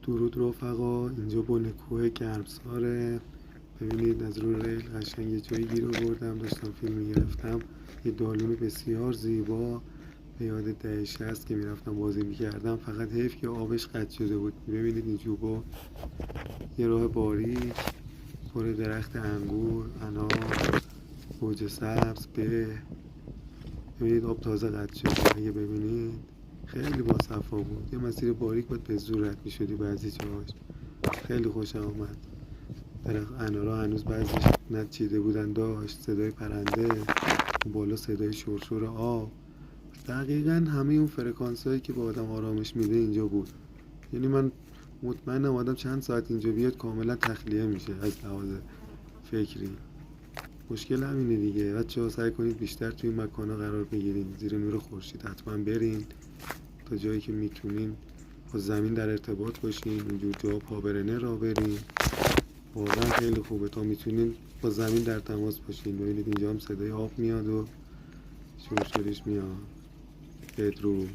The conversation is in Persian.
درود رفقا، اینجا بن کوه گرمساره. ببینید از رو ریل قشنگ یه جایی گیر آوردم، داشتم فیلم میگرفتم. یه دالون بسیار زیبا به یاد دهه 60 که میرفتم بازی میکردم. فقط حیف که آبش قطع شده بود. ببینید این جوبا یه راه باریک پر درخت انگور، انار، گوجه سبز، ببینید آب تازه قطع شده. اگه ببینید خیلی باصفا بود. یه مسیر باریک بود به زور رد میشدی بعضی جاهاش. خیلی خوشم آمد. درخت انارا هنوز بعضیش نچیده بودن، داشت صدای پرنده بالا، صدای شرشر آب. دقیقا همه اون فرکانس هایی که به آدم آرامش میده اینجا بود. یعنی من مطمئنم آدم چند ساعت اینجا بیاد کاملا تخلیه میشه از لحاظ فکری. مشکل همینه دیگه. بچه‌ها سعی کنید بیشتر توی این مکان‌ها قرار بگیرین، زیر نور خورشید حتما برین، تا جایی که میتونین با زمین در ارتباط باشین، اینجور جا پابرنه را برین. واقعا خیلی خوبه تا میتونین با زمین در تماس باشین. ببینید اینجا هم صدای آب میاد و شرشرش میاد. بدرود.